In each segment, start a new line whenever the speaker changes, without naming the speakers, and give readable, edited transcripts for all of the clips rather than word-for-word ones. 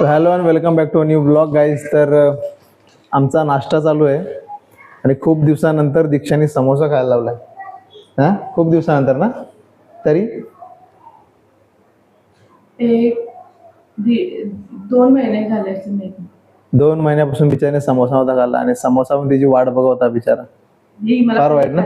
So hello and welcome back to new blog guys. तर आमचा नाश्ता चालू आहे आणि खूप दिवसानंतर दीक्षाने समोसा खायला लावलाय. हां, खूप दिवसानंतर ना? तरी
2 महिने झाले असेल.
2 महिन्यापासून बिचाराने समोसा होता खाल्ला आणि समोसा पण तिची वाट बघत होता बिचारा. फार वाईट ना.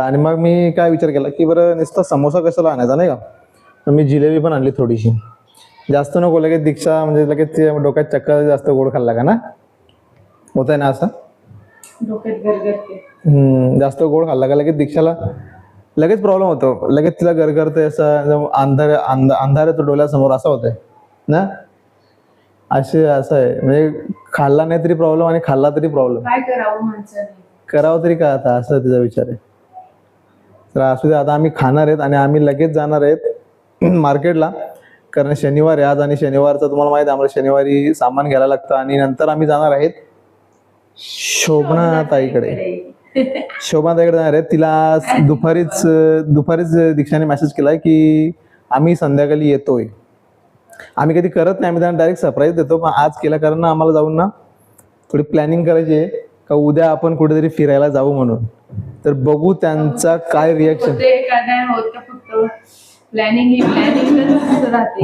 आणि मग मी काय विचार केला की बरं नुसता समोसा कशाला आणायचा नाही का, तर मी जिलेबी पण आणली थोडीशी. जास्त नको, लगेच दीक्षा म्हणजे लगेच डोक्यात चक्कर, जास्त गोड खाल्ला का ना, होत आहे ना असं.
डोक्यात गरगरते.
जास्त गोड खाल्ला का लगेच दीक्षाला लगेच प्रॉब्लेम होतो, लगेच तिला गरगरते, असं अंधार तो डोळ्यासमोर असं होतंय ना. असं आहे म्हणजे खाल्ला नाही तरी प्रॉब्लेम आणि खाल्ला तरी प्रॉब्लेम.
काय करावं माणसाने,
करावं तरी काय आता, असं तिचा विचार आहे. तर असू दे, आता आम्ही खाणार आहेत आणि आम्ही लगेच जाणार आहेत मार्केटला, कारण शनिवार आहे आज आणि शनिवारचं तुम्हाला माहिती आहे आम्हाला शनिवारी सामान घ्यायला लागतं. आणि नंतर आम्ही जाणार आहेत शोभना ताईकडे जाणार आहेत. तिला दुपारीच दीक्षाने मेसेज केलाय की आम्ही संध्याकाळी येतोय. आम्ही कधी करत नाही, आम्ही त्यांना डायरेक्ट सरप्राईज देतो, पण आज केला कारण ना आम्हाला जाऊन ना थोडी प्लॅनिंग करायची आहे का उद्या आपण कुठेतरी फिरायला जाऊ म्हणून. तर बघू त्यांचा काय रिॲक्शन.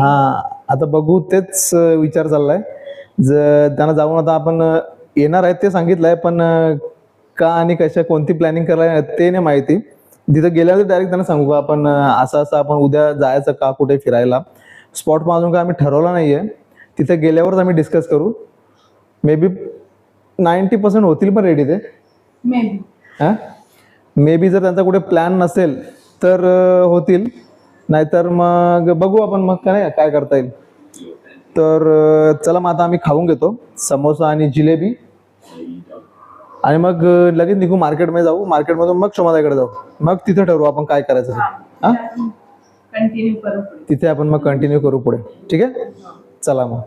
हा, आता बघू, तेच विचार चाललाय. त्यांना जाऊन आता आपण येणार आहेत ते सांगितलंय, पण का आणि कशा कोणती प्लॅनिंग करायला ते नाही माहिती. तिथं गेल्यावर डायरेक्ट त्यांना सांगू का आपण असं आपण उद्या जायचं का कुठे फिरायला. स्पॉट पण अजून काय आम्ही ठरवला नाहीये, तिथे गेल्यावरच आम्ही डिस्कस करू. मे बी 90% होतील पण रेडी ते. मे बी जर त्यांचा कुठे प्लॅन नसेल तर होतील, नाहीतर मग बघू आपण मग काय करता येईल. तर चला मग आता आम्ही खाऊन घेतो समोसा आणि जिलेबी आणि मग लगेच निघू, मार्केटमध्ये जाऊ. मार्केटमधून मग शोभाताईकडे जाऊ, मग तिथे ठरवू आपण काय करायचं. हा,
कंटिन्यू करू,
तिथे आपण मग कंटिन्यू करू पुढे. ठीक आहे, चला मग.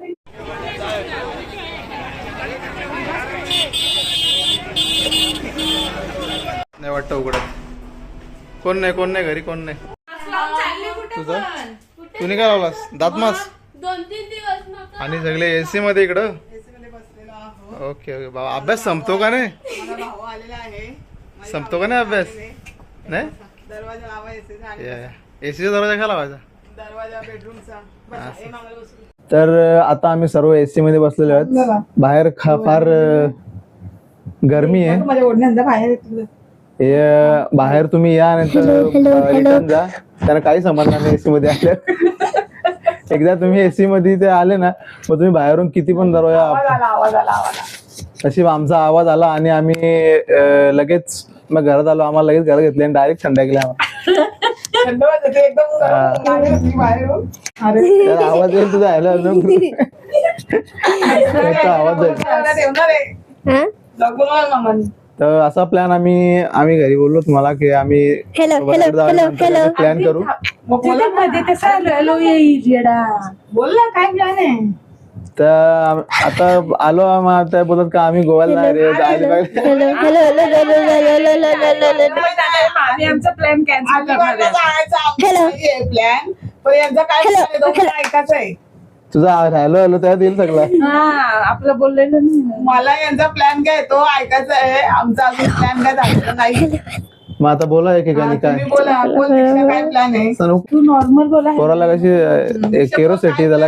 नाही वाटतं उघडत. कोण नाही घरी, कोण नाही. तुझं तुम्ही काय लावलास दातमास
2-3 दिवस
आणि सगळे एसी मध्ये इकडं. ओके ओके बाबा, अभ्यास संपतो का नाही? संपतो का नाही अभ्यास? नाही, एसीचा दरवाजा काय लावायचा? तर आता आम्ही सर्व एसी मध्ये बसलेलो आहोत. बाहेर फार गरमी आहे. बाहेर तुम्ही या रिटर्न जा, त्यांना काही समजणार नाही एसी मध्ये आल्या. एकदा तुम्ही एसी मध्ये ते आले ना, मग तुम्ही बाहेरून किती पण दरवाजा, नशीब आमचा आवाज आला आणि आम्ही लगेच मग घरात आलो. आम्हाला लगेच घरात घेतले आणि डायरेक्ट थंड केला. आवाज येईल तुझा, आवाज येईल. तर असा प्लॅन आम्ही घरी बोललो तुम्हाला की आम्ही प्लॅन करू. तर आता आलो आम्ही, बोलत का आम्ही गोव्याला नाही रे, तुझा हॅलो हॅलो त्यात येईल सगळं.
आपलं बोललेलं नाही. मला यांचा प्लॅन काय तो ऐकायचा आहे, आमचा अजून प्लॅन काय झालेला नाही.
मग आता बोला एकेकाने काय
काय प्लॅन आहे. तू नॉर्मल बोला.
पोराला कशी केरोसिटी त्याला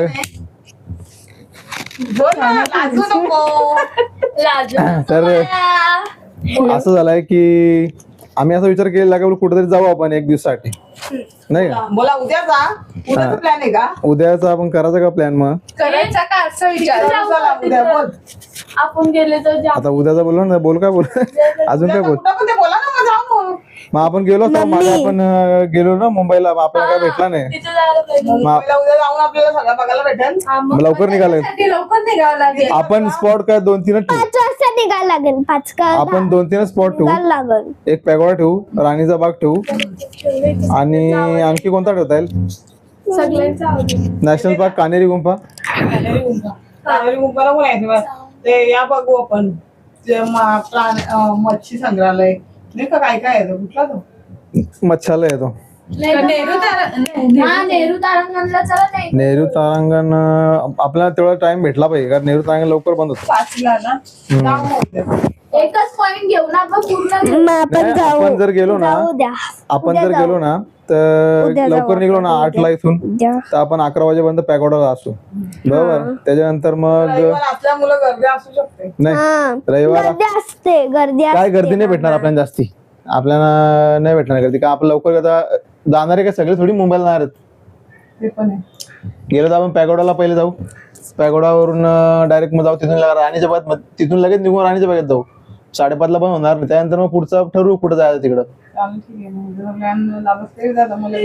तर असं झालंय की आम्ही असा विचार केलेला का कुठेतरी जाऊ आपण एक दिवसासाठी, नाही का?
बोला उद्याचा प्लॅन आहे का?
उद्याचा आपण करायचा का प्लॅन? मग
करायचा का असं विचार
उद्या बोल.
आपण गेले तर
आता उद्याचा बोल ना, बोल काय बोल अजून काय बोल.
बोला ना, मग जाऊ.
मग आपण गेलो असतो, मागे आपण गेलो ना मुंबईला, आपल्याला काय भेटला नाही.
उद्या जाऊन आपल्याला सगळं बघायला भेटेल.
लवकर निघाले
लवकर निघावं लागेल.
आपण स्पॉट काय 2-3 ठेवू.
5 वाजता निघायला लागेल. 5 का
आपण 2-3 स्पॉट ठेवू.
लागेल.
एक पॅगोडा ठेवू, राणीचा बाग ठेवू आणि आणखी कोणता ठेवता येईल? नॅशनल पार्क, कानेरी गुंफा.
कानेरी गुंफाला बोलायचं ते या बघू आपण. मच्छी संग्रहालय नाही का, काय काय आहे कुठला तो
मच्छालय आहे तो.
नेहरू तारांगणला चला नाही.
नेहरू तारांगण आपल्याला तेवढा टाइम भेटला पाहिजे कारण नेहरू तारांगण लवकर बंद होतं.
5ला ना जाऊ मग उद्या.
एकच पॉइंट घेऊन आपण पूर्ण घेऊ.
मग आपण
नाही,
जाऊ
आपण जर गेलो ना
जाऊ द्या
आपण जर गेलो ना तर
उद्या जाऊ
लवकर निघलो ना 8ला इथून
उद्या.
तर आपण 11 वाजेपर्यंत पॅगोडाला असू बरोबर. त्याच्यानंतर मग
रविवार असल्यामुळे गर्दी असू शकते.
नाही
हा.
रविवार
गर्दी असते गर्दी
काय
असते.
गर्दी नाही भेटणार आपल्याला जास्ती. आपल्याला नाही भेटणार गर्दी का आपण लवकर आता जाणार आहे का सगळे थोडी मुंबईला जाणार आहेत.
ते पण आहे.
गेलो तर आपण पॅगोडाला पहिले जाऊ. पॅगोडावरून डायरेक्ट मग जाऊ तिथून राणीच्या बागेत तिथून लगेच निघून राणीच्या बागेत जाऊ. 5:30ला पण होणार नाही. त्यानंतर मग पुढचं ठरवू कुठं जायचं तिकडं.
चालेल ठीक आहे. मग उद्या प्लॅन दादाच जातं मला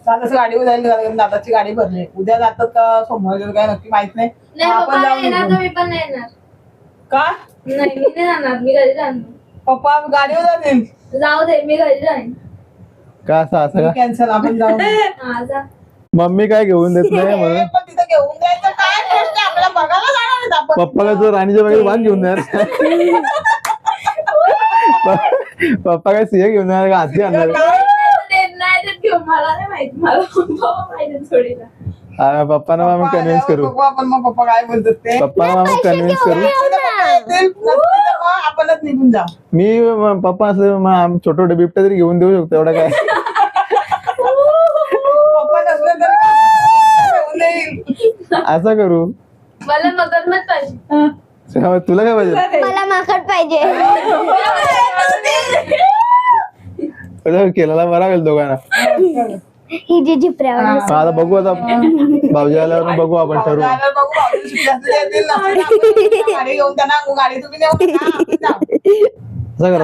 दादाची गाडी जाईल दादाची गाडी भरली. उद्या जातात का सोमवार काय नक्की माहित नाही.
नाही
आपण
पप्पा
जाऊन
येणार
निघू.
तर मी पण नाही येणार.
का
नाही मी नाही जाणार. मी घरी जाणार.
पप्पा गाडीवर जातील.
जाऊ दे मी घरी जाईन.
का असं का
कॅन्सल आपण जाऊ.
हा जा.
मम्मी काय घेऊन देत नाही म्हणून
पण तिथं घेऊन जायचं काय गोष्ट आहे? आपल्याला बघायला जाणार आहेत आपण.
पप्पाला जर राणीच्या बागेत वाण घेऊन देणार पप्पा काय सिंह घेऊन येणार का हाती आणणार
नाही तर घेऊ मला नाही माहित. मला पप्पा माहिती थोडीला.
पप्पांना आम्ही
पप्पा
कन्व्हिन्स
आल्यावर
करू.
बघू आपण मग पप्पा काय बोलतात ते.
पप्पांना आम्ही कन्व्हिन्स करू.
उद्या पप्पा येतील, नसतील तर मग आपणच निघून जाऊ.
मी पप्पा असं मग आम्ही छोटे छोटे बिबटे तरी घेऊन देऊ शकतो एवढं काय.
पप्पा नसले तर घेऊन देईल.
असं करू.
मला मगरमच्छ पाहिजे.
तुला काय पाहिजे.
मला माकड पाहिजे.
केलेला बरा होईल दोघांना.
ही जी झिपऱ्यावर
आता बघू आता भाऊजी आल्यावर बघू आपण ठरवू.
जायला बघू भाऊजी सुट्टी असते तर येतील, नसतील तर आपण गाडी घेऊन त्यांना गाडी तुम्ही नेऊ नका, आपण जाऊ.
असं करा.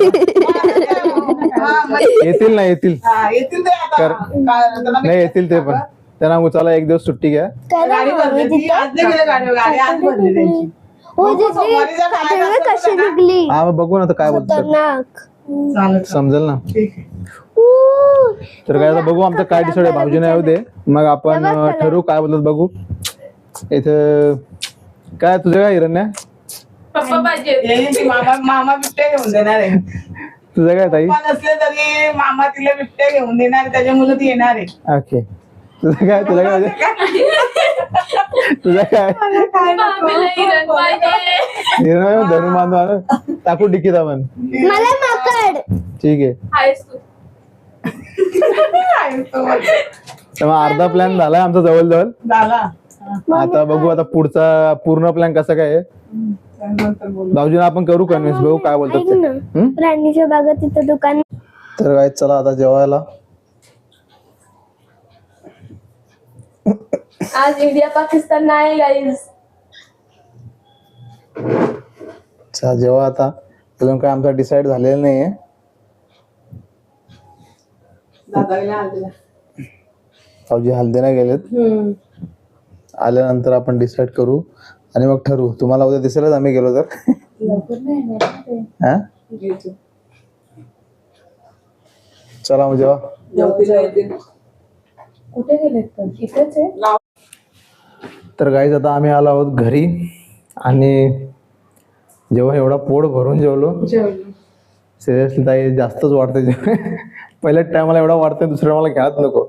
हा, मग
येतील ना येतील.
हा, येतील ते आता. त्यांना
नाही येतील ते पण. त्यांना चला एक दिवस सुट्टी घ्या.
गाडी भरली ती आज नाही गेलं गाडी गाडी भरली त्यांची. सोमवारी जर खायला असतं तर
कशी
त्यांना-
निघली
हा मग बघू ना आता काय बोलतात
खतरनाक.
चालेल
समजेल ना.
ठीक आहे.
तर काय आता बघू आमचं काय डिसाईड आहे. भाऊजी नाही येऊ दे मग आपण ठरवू काय बोलत बघू. इथं काय तुझं काय हिरण्या
पप्पा पाहिजे.
येईन ती मामा बिबट्या घेऊन देणार आहे.
तुझं काय ताई.
पप्पा नसले तरी मामा तिला बिबट्या घेऊन देणार आहे, त्याच्या मुलं ती येणार आहे.
ओके तुझं काय तुला काय पाहिजे? तुझं काय
मामीला हिरण पाहिजे.
हिरण धरून बांधू आणू टाकू डिकीत आपण.
मला माकड.
ठीक आहे.
आहेस तू.
तर मग अर्धा प्लॅन झालाय आमचा जवळ
झाला.
आता बघू आता पुढचा पूर्ण प्लॅन कसा काय आहे.
नंतर बोलू.
भाऊजींना आपण करू कन्व्हिन्स बघू काय बोलतात
ऐक
ते.
ना
हम्म?
राणीच्या बागेत तिथं दुकान.
तर काय चला आता जेवायला.
आज इंडिया पाकिस्तान नाही गाईज.
चला जेव्हा आता अजून काय आमचा डिसाईड झालेलं नाहीये.
दादाला आलेला.
भाऊजी हल्दीला गेलेत. आल्यानंतर आपण डिसाईड करू आणि मग ठरवू. तुम्हाला उद्या दिसेलच आम्ही गेलो तर.
लवकर नाही येणार ना ते.
हा
घ्यायचं.
चला मग जेव्हा.
जेवतीला येतील. कुठे गेलेत पण इथेच आहे.
तर गाईज आता आम्ही आलो आहोत घरी आणि जेव्हा एवढा पोट भरून जेवलो.
जेवलो.
सिरियसली ताई जास्तच वाटतं जेवण. पहिल्याच टायमाला एवढा वाटतंय दुसऱ्या मला घ्यायच नको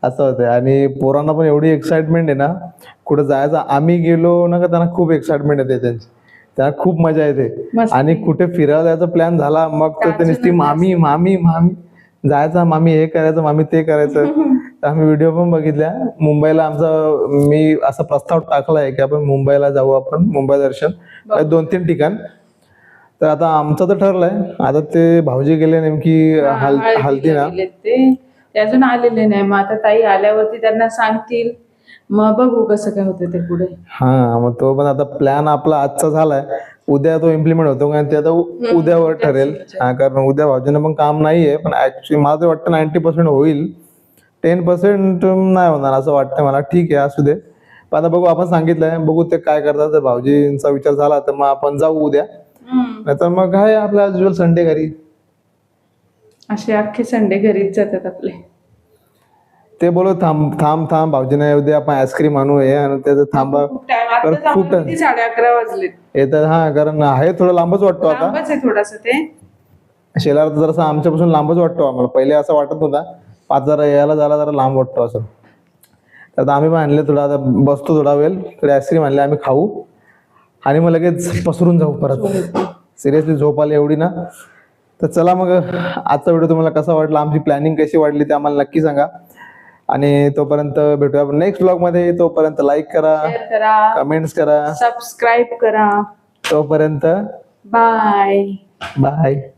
असं होतंय. आणि पोरांना पण एवढी एक्साइटमेंट आहे ना कुठं जायचं. आम्ही गेलो ना का त्यांना खूप एक्साइटमेंट येते त्यांची. त्यांना खूप मजा येते.
मस्त.
आणि कुठे फिरायला जायचा प्लॅन झाला मग तर ते नुसती मामी मामी मामी जायचा. मामी हे करायचं मामी ते करायचं. तर आम्ही व्हिडिओ पण बघितल्या. मुंबईला आमचा मी असा प्रस्ताव टाकलाय की आपण मुंबईला जाऊ. आपण मुंबई दर्शन 2-3 ठिकाण. तर आता आमचं तर ठरलंय. आता ते भाऊजी गेले नेमकी हल्दीला.
ते अजून आलेले नाही. मग आता ताई आल्यावरती त्यांना सांगतील. मग बघू कसं काय होतं ते पुढे.
हा मग तो पण आता प्लॅन आपला आजचा झालाय. उद्या तो इम्प्लिमेंट होतो कारण ते आता उद्यावर ठरेल. हा कारण उद्या भाऊजींना पण काम नाहीये. पण ऍक्च्युली मला तर वाटतं 90% होईल. 10% नाही होणार असं वाटतं मला. ठीक आहे असू दे. पण आता बघू आपण सांगितलंय बघू ते काय करतात. जर भाऊजींचा विचार झाला तर मग आपण जाऊ उद्या. नाहीतर मग काय आपल्या युजल संडे घरी.
असे अख्खे संडे घरीच जातात आपले.
ते बोलत थांब थांब थांब भाऊजींना उद्या आपण आईस्क्रीम आणू हे आणि त्याचं थांबा.
खूप टाइम आता
खूप
जाऊन किती 11:30 वाजले.
येतात. हा कारण आहे थोडं लांबच वाटतो आता.
लांबच आहे थोडस ते.
शेलार तर जरासा आमच्यापासून लांबच वाटतो आम्हाला. पहिले असं वाटत होता पाच जरा यायला जायला जरा लांब वाटतो असं. तर आता आम्ही पण आणले थोडा, आता बसतो थोडा वेळ, थोडी आईस्क्रीम आणले आम्ही खाऊ आणि मग लगेच पसरून जाऊ परत. सिरियसली झोप आली एवढी ना. तर चला मग आजचा व्हिडिओ तुम्हाला कसा वाटला, आमची प्लॅनिंग कशी वाटली ते आम्हाला नक्की सांगा. आणि तोपर्यंत भेटूया आपण नेक्स्ट ब्लॉग मध्ये. तोपर्यंत लाईक करा,
शेअर करा,
कमेंट्स करा.
सबस्क्राईब करा.
तोपर्यंत
बाय.
बाय.